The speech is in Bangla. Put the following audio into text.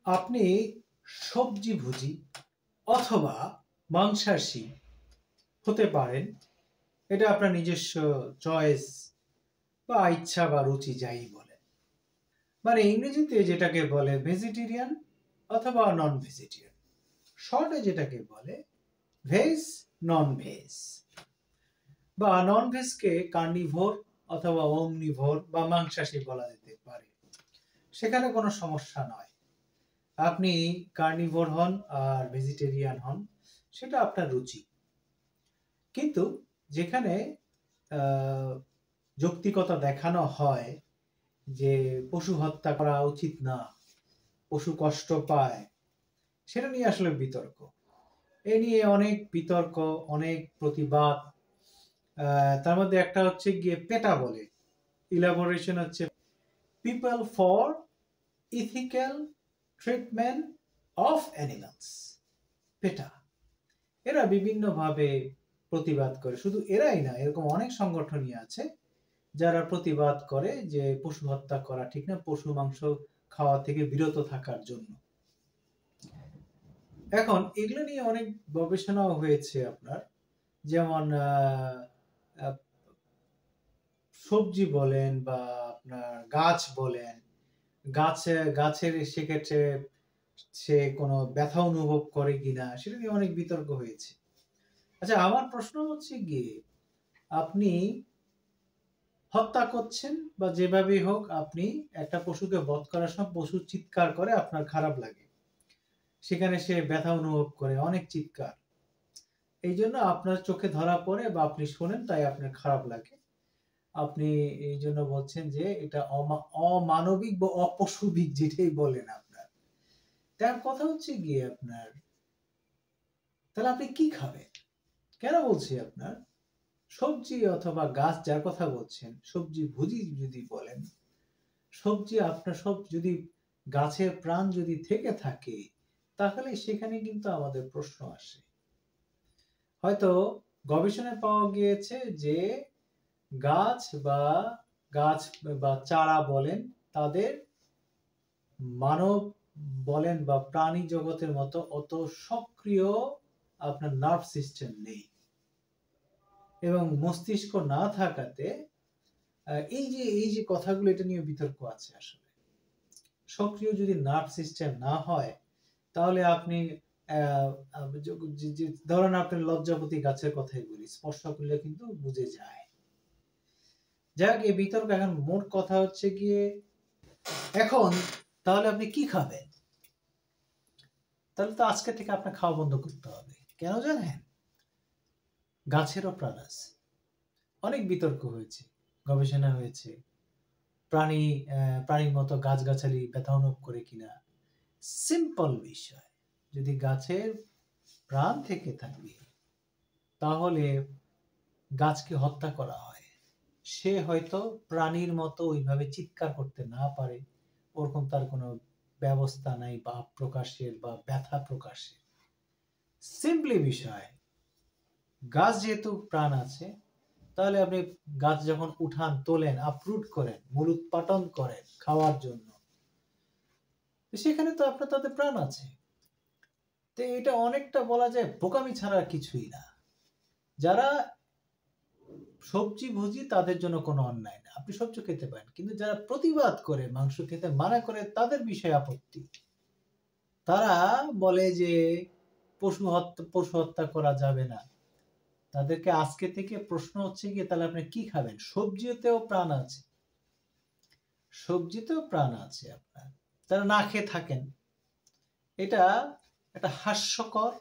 আপনি সবজিভোজী অথবা মাংসাশী হতে পারেন, এটা আপনার নিজস্ব চয়েস বা ইচ্ছা বা রুচি যাই বলেন। মানে ইংরেজিতে যেটাকে বলে ভেজিটেরিয়ান অথবা নন ভেজিটেরিয়ান, শর্টে যেটাকে বলে ভেজ নন ভেজ, বা নন ভেজকে কার্নিভোর অথবা ওমনিভোর বা মাংসাশী বলা যেতে পারে। সেখানে কোনো সমস্যা নয়, আপনি কার্নিভোর হন আর ভেজিটেরিয়ান হন, সেটা আপনার রুচি। কিন্তু যেখানে যৌক্তিকতা দেখানো হয় যে পশু হত্যা করা উচিত না, পশু কষ্ট পায়, সেটা নিয়ে আসলে বিতর্ক। এ নিয়ে অনেক বিতর্ক, অনেক প্রতিবাদ। তার মধ্যে একটা হচ্ছে গিয়ে পেটা বলে, ইলাবোরেশন হচ্ছে people for ethical treatment of animals, পেটা। এরা বিভিন্নভাবে প্রতিবাদ করে, শুধু এরাই না, এরকম অনেক সংগঠনই আছে যারা প্রতিবাদ করে যে পশু হত্যা করা ঠিক না, পশু মাংস খাওয়া থেকে বিরত থাকার জন্য। এখন এগুলো নিয়ে অনেক গবেষণাও হয়েছে আপনার, যেমন সবজি বলেন বা আপনার গাছ বলেন, গাছের সেক্ষেত্রে সে কোনো ব্যথা অনুভব করে কিনা, সেটা নিয়ে অনেক বিতর্ক হয়েছে। আচ্ছা, আমার প্রশ্ন হচ্ছে গিয়ে, আপনি হত্যা করছেন বা যেভাবেই হোক, আপনি একটা পশুকে বধ করার সময় পশু চিৎকার করে, আপনার খারাপ লাগে, সেখানে সে ব্যথা অনুভব করে, অনেক চিৎকার, এই জন্য আপনার চোখে ধরা পড়ে বা আপনি শোনেন, তাই আপনার খারাপ লাগে। আপনি এই জন্য বলছেন যে এটা অমানবিক বা অপশুবিক, যেটাই বলেন আপনার। তার কথা হচ্ছে গিয়ে আপনার, তাহলে আপনি কি খাবেন? কেন বলছি আপনার সবজি অথবা গাছ, যার কথা বলছেন সবজি ভুজি যদি বলেন, সবজি আপনার সব যদি গাছের প্রাণ যদি থেকে থাকে, তাহলে সেখানে কিন্তু আমাদের প্রশ্ন আসে। হয়তো গবেষণায় পাওয়া গিয়েছে যে গাছ বা চারা বলেন, তাদের মানব বলেন বা প্রাণী জগতের মতো অত সক্রিয় আপনার নার্ভ সিস্টেম নেই, এবং মস্তিষ্ক না থাকাতে এই যে কথাগুলো, এটা নিয়ে বিতর্ক আছে। আসলে সক্রিয় যদি নার্ভ সিস্টেম না হয়, তাহলে আপনি ধরেন আপনি লজ্জাপতি গাছের কথাই বলি, স্পর্শ করলে কিন্তু বুঝে যায়। যাক, এই বিতর্ক। এখন মোট কথা হচ্ছে গিয়ে, এখন তাহলে আপনি কি খাবেন? তাহলে তো আজকে থেকে আপনার খাওয়া বন্ধ করতে হবে। কেন জানেন? গাছেরও প্রাণ আছে। অনেক বিতর্ক হয়েছে, গবেষণা হয়েছে, প্রাণীর মতো গাছগাছালি ব্যথা অনুভব করে কিনা। সিম্পল বিষয়, যদি গাছের প্রাণ থেকে থাকে, তাহলে গাছকে হত্যা করা হয়, সে হয়তো প্রাণীর মতো ওইভাবে চিৎকার করতে না পারে, ওরকম তার কোনো ব্যবস্থা নাই বা প্রকাশের বা ব্যথা প্রকাশের। সিম্পলি বিষয়, গাছ যেহেতু প্রাণ আছে, তাহলে আপনি গাছ যখন উঠান, তোলেন, আপরুট করেন, মূল উৎপাটন করেন খাওয়ার জন্য, সেখানে তো আপনার তাতে প্রাণ আছে। তো এটা অনেকটা বলা যায় বোকামি ছাড়া কিছুই না। যারা সবজি ভোজি, তাদের জন্য কোনো অন্যায় না, আপনি সবজি খেতে পারেন, কিন্তু যারা প্রতিবাদ করে, মাংস খেতে মানা করে, তাদের বিষয়ে আপত্তি। তারা বলে যে পশু হত্যা করা যাবে না। তাদেরকে আজকে থেকে প্রশ্ন হচ্ছে গিয়ে, তাহলে আপনি কি খাবেন? সবজিতেও প্রাণ আছে, সবজিতেও প্রাণ আছে আপনার, তারা না খেয়ে থাকেন। এটা একটা হাস্যকর